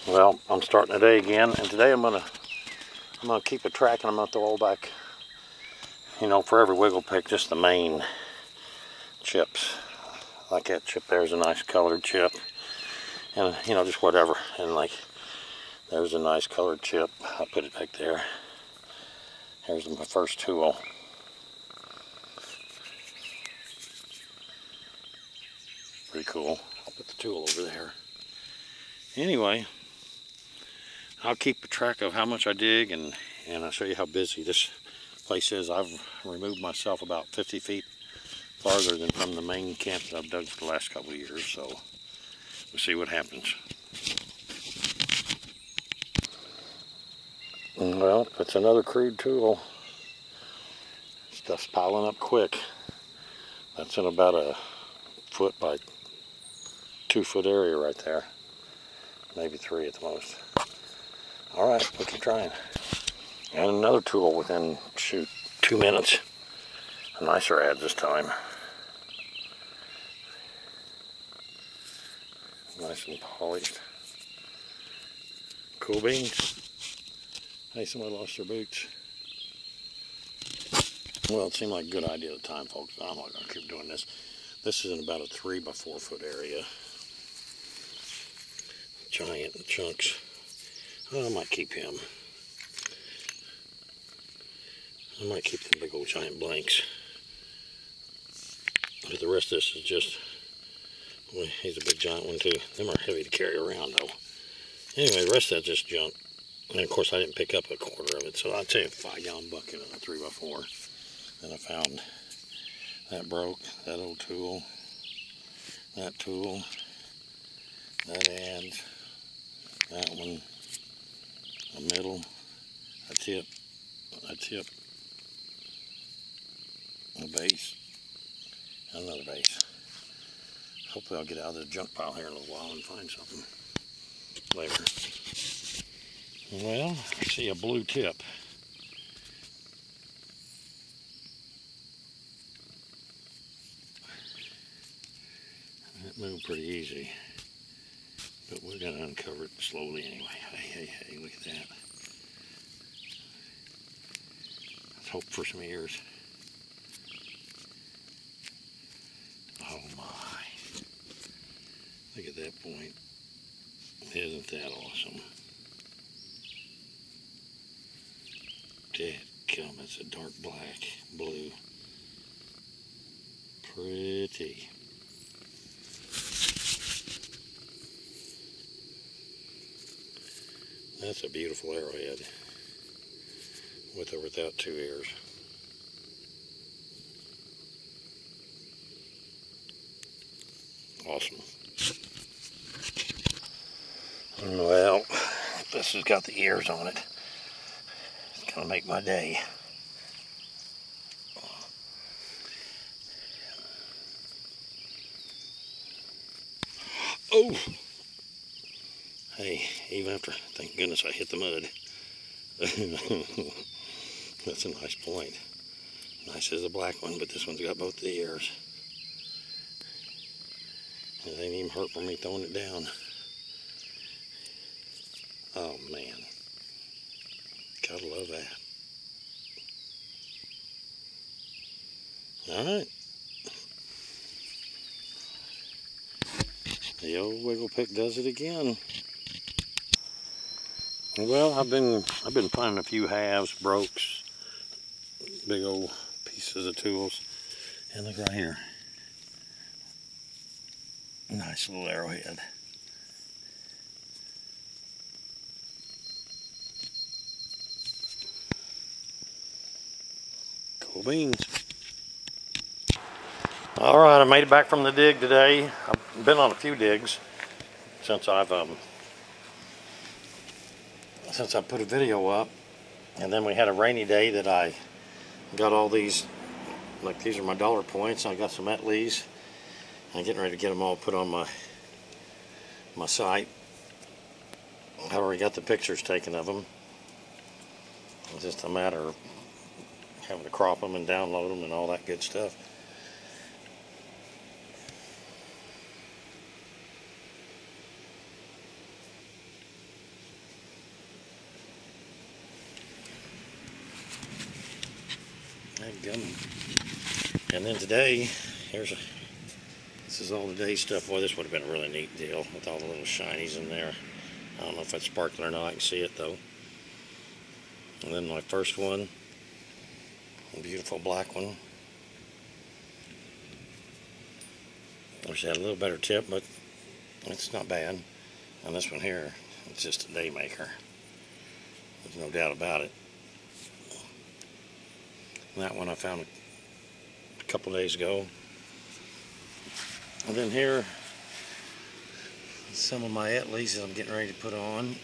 Well, I'm starting today again, and today I'm gonna keep a track, and I'm gonna throw all back, you know, for every wiggle pick, just the main chips. Like that chip there's a nice colored chip, and you know, just whatever. And like, there's a nice colored chip. I'll put it back there. Here's my first tool. Pretty cool. I'll put the tool over there. Anyway, I'll keep a track of how much I dig, and I'll show you how busy this place is. I've removed myself about 50 feet farther than from the main camp that I've dug for the last couple of years, so we'll see what happens. Well, it's another crude tool. Stuff's piling up quick. That's in about a foot by 2 foot area right there. Maybe 3 at the most. All right, we'll keep trying. And another tool within, shoot, 2 minutes. A nicer ad this time. Nice and polished. Cool beans. Hey, somebody lost their boots. Well, it seemed like a good idea at the time, folks. I'm not going to keep doing this. This is in about a 3 by 4 foot area. Giant chunks. Oh, I might keep him. I might keep them big old giant blanks. But the rest of this is just, well, he's a big giant one too. Them are heavy to carry around though. Anyway, the rest of that's just junk. And of course I didn't pick up a quarter of it, so I'd say a 5-gallon bucket in a 3 by 4. Then I found that broke, that old tool, that tool, that adds, that one, a middle, a tip, a base, and another base. Hopefully I'll get out of the junk pile here in a little while and find something later. Well, I see a blue tip. That moved pretty easy, but we're going to uncover it slowly anyway. Hey, look at that. Let's hope for some ears. Oh my. Look at that point. Isn't that awesome? Dadgum, it's a dark black, blue. Pretty. That's a beautiful arrowhead, with or without 2 ears. Awesome. Well, this has got the ears on it. It's gonna make my day. Oh! Hey, even after, thank goodness I hit the mud. That's a nice point. Nice as a black one, but this one's got both the ears. It ain't even hurt for me throwing it down. Oh man. Gotta love that. Alright. The old wiggle pick does it again. Well, I've been finding a few halves, brokes, big old pieces of tools. And look right here. Nice little arrowhead. Cool beans. All right, I made it back from the dig today. I've been on a few digs since I put a video up, and then we had a rainy day that I got all these, like these are my dollar points. I got some etleys. I'm getting ready to get them all put on my site. I already got the pictures taken of them. It's just a matter of having to crop them and download them and all that good stuff. And then today, this is all the day stuff. Boy, this would have been a really neat deal with all the little shinies in there. I don't know if it's sparkling or not. I can see it though. And then my first one, a beautiful black one. Wish it had a little better tip, but it's not bad. And this one here, it's just a day maker. There's no doubt about it. And that one I found a couple days ago. And then here, some of my etleys that I'm getting ready to put on.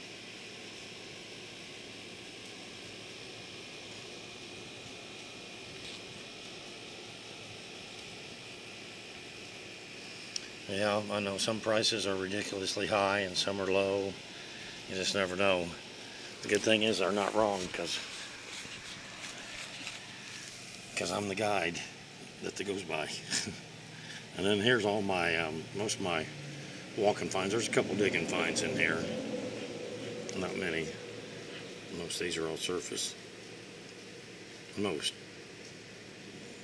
Yeah, I know some prices are ridiculously high and some are low. You just never know. The good thing is they're not wrong, because I'm the guide that goes by. And then here's all my most of my walking finds. There's a couple digging finds in here. Not many. Most of these are all surface. Most.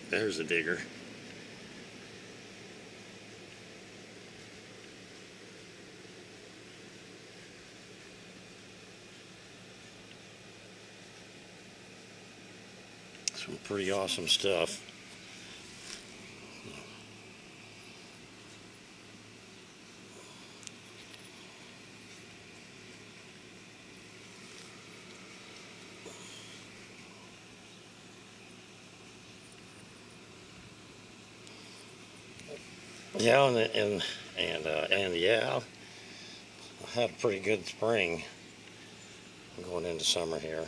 There's a digger. Some pretty awesome stuff. Yeah, and yeah, I had a pretty good spring going into summer here.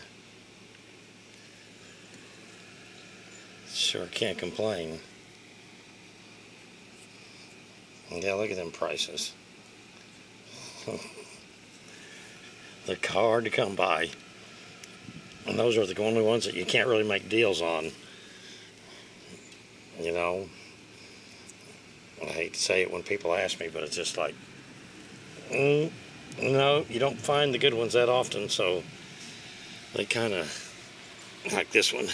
Sure can't complain. And yeah, look at them prices. They're hard to come by. And those are the only ones that you can't really make deals on. You know, I hate to say it when people ask me, but it's just like, no, you don't find the good ones that often, so they kind of, like this one.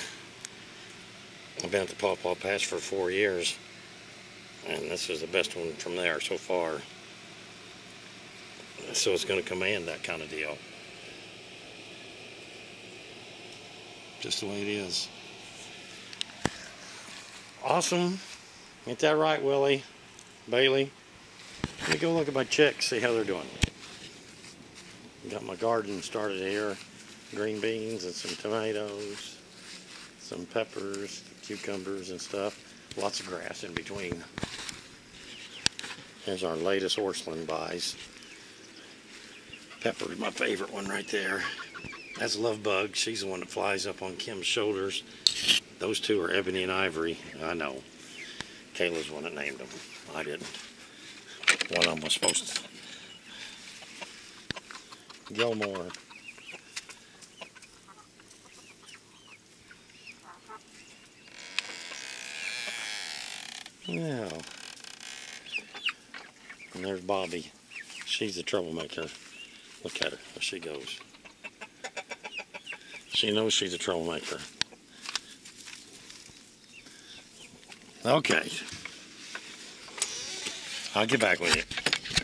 I've been at the Paw Paw Patch for 4 years, and this is the best one from there so far. So it's going to command that kind of deal. Just the way it is. Awesome. Ain't that right, Willie? Bailey? Let me go look at my chicks, see how they're doing. Got my garden started here. Green beans and some tomatoes, some peppers, cucumbers and stuff. Lots of grass in between. Here's our latest Orslin buys. Pepper is my favorite one right there. That's Love Bug. She's the one that flies up on Kim's shoulders. Those two are Ebony and Ivory. I know. Kayla's the one that named them. I didn't. One of them was supposed to. Gilmore. Yeah. And there's Bobby. She's the troublemaker. Look at her. There she goes. She knows she's a troublemaker. Okay. I'll get back with you.